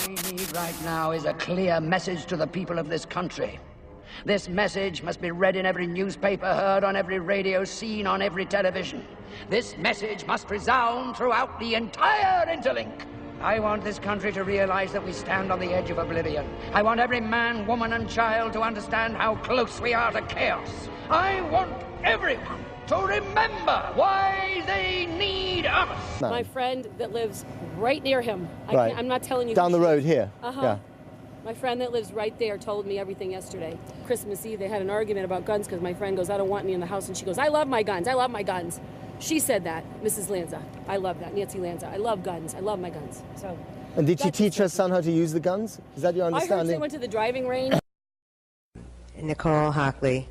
we need right now is a clear message to the people of this country. This message must be read in every newspaper, heard on every radio, seen on every television. This message must resound throughout the entire interlink. I want this country to realize that we stand on the edge of oblivion. I want every man, woman, and child to understand how close we are to chaos. I want everyone to remember why they need us. My friend that lives right near him. Right. I'm not telling you. Down the road here. Uh-huh. Yeah. My friend that lives right there told me everything yesterday. Christmas Eve, they had an argument about guns because my friend goes, I don't want any in the house. And she goes, I love my guns. I love my guns. She said that, Mrs. Lanza. I love that, Nancy Lanza. I love guns. I love my guns. So. And did she teach her son how to use the guns? Is that your understanding? I heard they went to the driving range. Nicole Hockley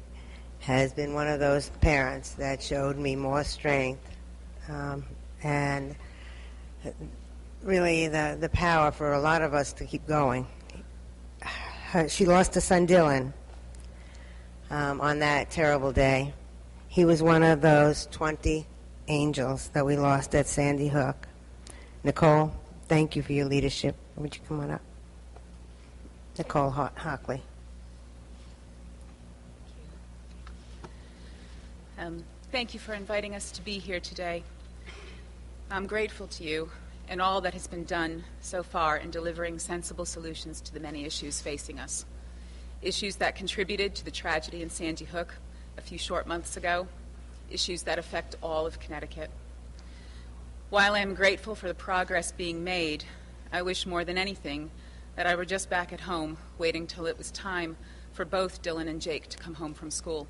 has been one of those parents that showed me more strength and really the power for a lot of us to keep going. She lost her son Dylan on that terrible day. He was one of those 20 angels that we lost at Sandy Hook. Nicole, thank you for your leadership. Would you come on up? Nicole Hockley. Thank you for inviting us to be here today. I'm grateful to you and all that has been done so far in delivering sensible solutions to the many issues facing us. Issues that contributed to the tragedy in Sandy Hook a few short months ago, issues that affect all of Connecticut. While I am grateful for the progress being made, I wish more than anything that I were just back at home waiting till it was time for both Dylan and Jake to come home from school.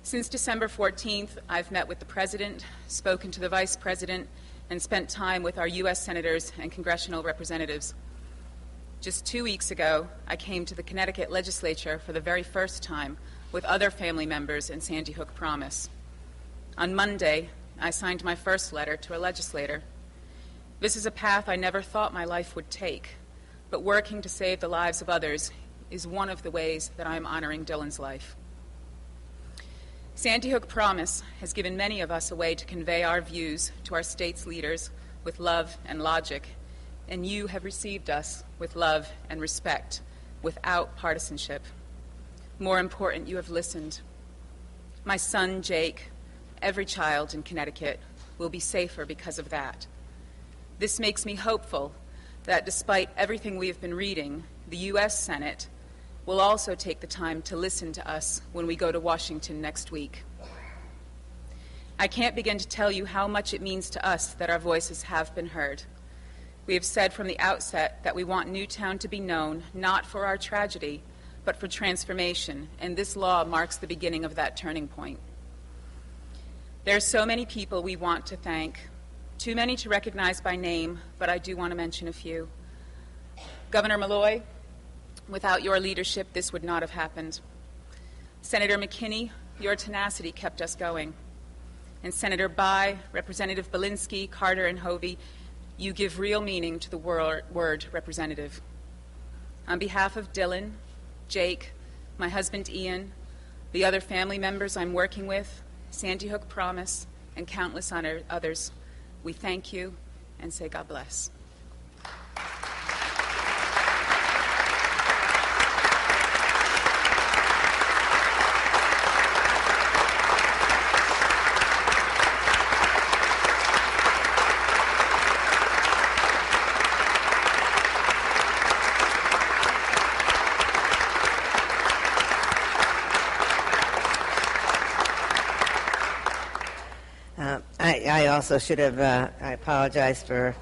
Since December 14th, I've met with the President, spoken to the Vice President, and spent time with our U.S. Senators and congressional representatives. Just 2 weeks ago, I came to the Connecticut legislature for the very first time with other family members in Sandy Hook Promise. On Monday, I signed my first letter to a legislator. This is a path I never thought my life would take, but working to save the lives of others is one of the ways that I am honoring Dylan's life. Sandy Hook Promise has given many of us a way to convey our views to our state's leaders with love and logic, and you have received us with love and respect, without partisanship. More important, you have listened. My son, Jake, every child in Connecticut will be safer because of that. This makes me hopeful that despite everything we have been reading, the U.S. Senate will also take the time to listen to us when we go to Washington next week. I can't begin to tell you how much it means to us that our voices have been heard. We have said from the outset that we want Newtown to be known not for our tragedy, but for transformation, and this law marks the beginning of that turning point. There are so many people we want to thank, too many to recognize by name, but I do want to mention a few. Governor Malloy, without your leadership, this would not have happened. Senator McKinney, your tenacity kept us going. And Senator Bai, Representative Belinsky, Carter, and Hovey, you give real meaning to the word representative. On behalf of Dylan, Jake, my husband Ian, the other family members I'm working with, Sandy Hook Promise, and countless others, we thank you and say God bless. I also should have, I apologize for,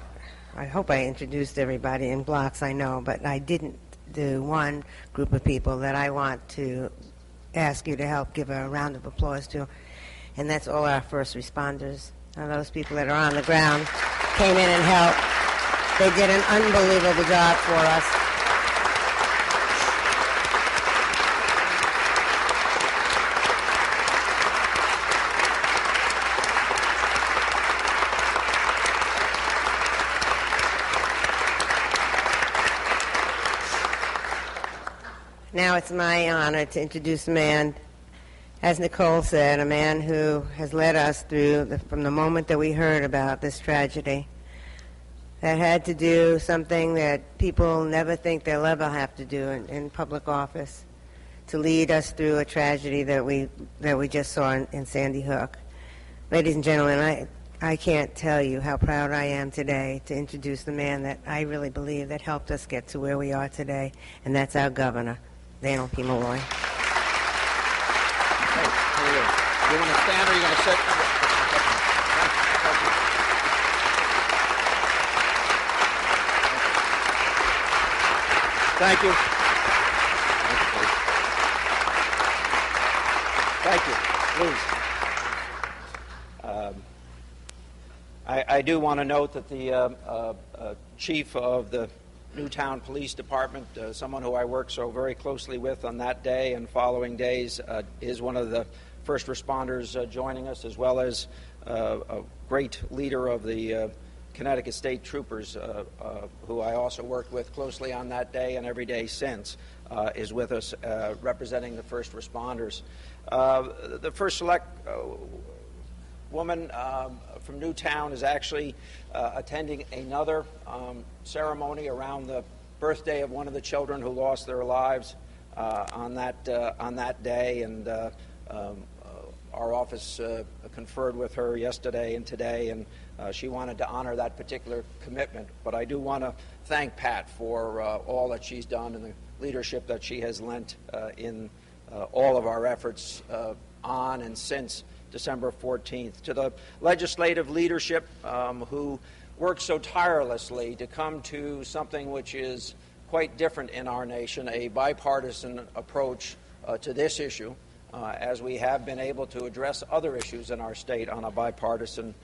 I hope I introduced everybody in blocks, I know, but I didn't do one group of people that I want to ask you to help give a round of applause to, and that's all our first responders. Those people that are on the ground came in and helped. They did an unbelievable job for us. Now it's my honor to introduce a man, as Nicole said, a man who has led us through from the moment that we heard about this tragedy. that had to do something that people never think they'll ever have to do in public office, to lead us through a tragedy that we just saw in Sandy Hook. Ladies and gentlemen, I can't tell you how proud I am today to introduce the man that I really believe that helped us get to where we are today, and that's our governor, Dannel P. Malloy. You want to stand or are you going to sit? Thank you. Thank you. Please. I do want to note that the chief of the Newtown Police Department, someone who I worked so very closely with on that day and following days, is one of the first responders joining us, as well as a great leader of the Connecticut State Troopers, who I also worked with closely on that day and every day since, is with us representing the first responders. The first select woman from Newtown is actually attending another ceremony around the birthday of one of the children who lost their lives on that day, and our office conferred with her yesterday and today, and she wanted to honor that particular commitment. But I do want to thank Pat for all that she's done and the leadership that she has lent in all of our efforts on and since December 14th. To the legislative leadership who worked so tirelessly to come to something which is quite different in our nation, a bipartisan approach to this issue, as we have been able to address other issues in our state on a bipartisan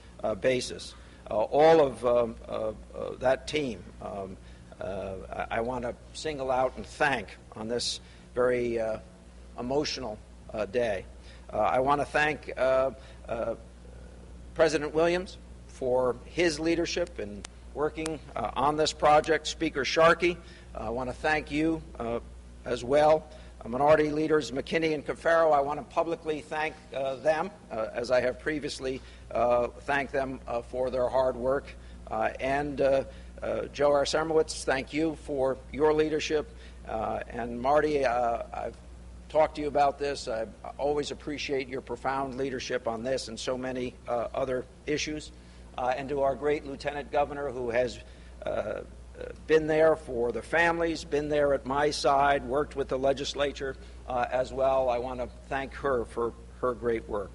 basis. All of that team, I want to single out and thank on this very emotional day. I want to thank President Williams for his leadership in working on this project. Speaker Sharkey, I want to thank you as well. Minority Leaders McKinney and Cafaro, I want to publicly thank them, as I have previously thanked them for their hard work. And Joe Arsemowitz, thank you for your leadership. And Marty, I've talked to you about this. I always appreciate your profound leadership on this and so many other issues. And to our great Lieutenant Governor, who has been there for the families, been there at my side, worked with the legislature as well. I want to thank her for her great work.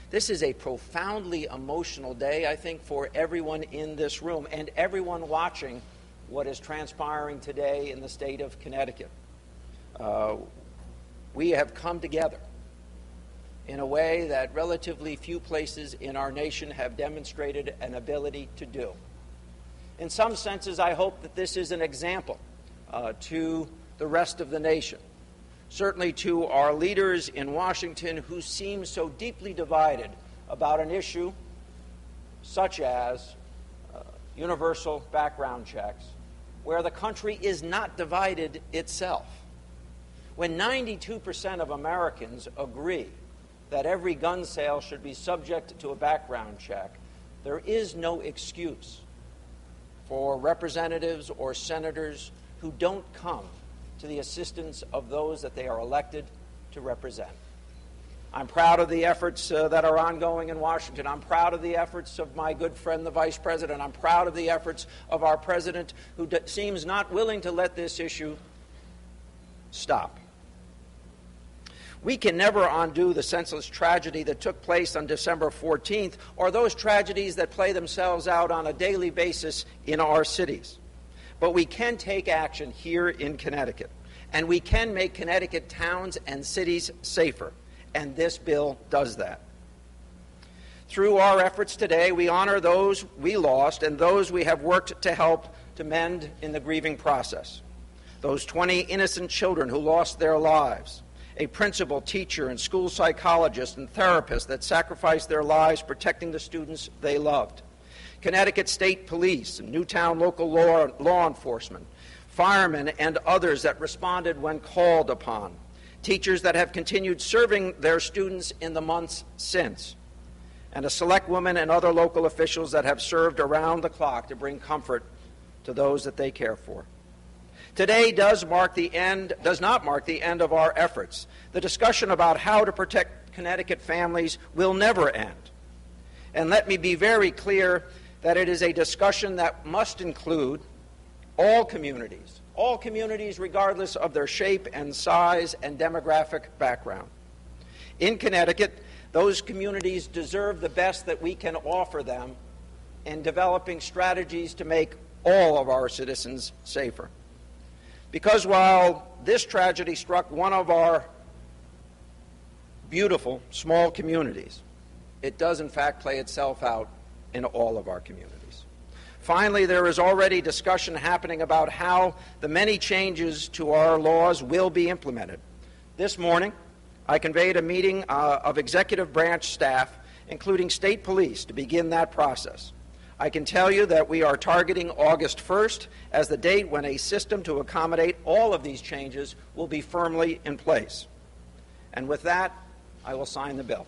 This is a profoundly emotional day, I think, for everyone in this room and everyone watching what is transpiring today in the state of Connecticut. We have come together in a way that relatively few places in our nation have demonstrated an ability to do. In some senses, I hope that this is an example to the rest of the nation, certainly to our leaders in Washington who seem so deeply divided about an issue such as universal background checks, where the country is not divided itself. When 92% of Americans agree that every gun sale should be subject to a background check, there is no excuse for representatives or senators who don't come to the assistance of those that they are elected to represent. I'm proud of the efforts that are ongoing in Washington. I'm proud of the efforts of my good friend, the Vice President. I'm proud of the efforts of our President, who seems not willing to let this issue stop. We can never undo the senseless tragedy that took place on December 14th, or those tragedies that play themselves out on a daily basis in our cities. But we can take action here in Connecticut, and we can make Connecticut towns and cities safer, and this bill does that. Through our efforts today, we honor those we lost and those we have worked to help to mend in the grieving process. Those 20 innocent children who lost their lives, a principal, teacher, and school psychologist and therapist that sacrificed their lives protecting the students they loved. Connecticut State Police and Newtown local law enforcement, firemen, and others that responded when called upon. Teachers that have continued serving their students in the months since. and a select woman and other local officials that have served around the clock to bring comfort to those that they care for. Today does not mark the end of our efforts. The discussion about how to protect Connecticut families will never end. And let me be very clear that it is a discussion that must include all communities regardless of their shape and size and demographic background. In Connecticut, those communities deserve the best that we can offer them in developing strategies to make all of our citizens safer. Because while this tragedy struck one of our beautiful small communities, it does in fact play itself out in all of our communities. Finally, there is already discussion happening about how the many changes to our laws will be implemented. This morning, I convened a meeting of executive branch staff, including state police, to begin that process. I can tell you that we are targeting August 1st as the date when a system to accommodate all of these changes will be firmly in place. And with that, I will sign the bill.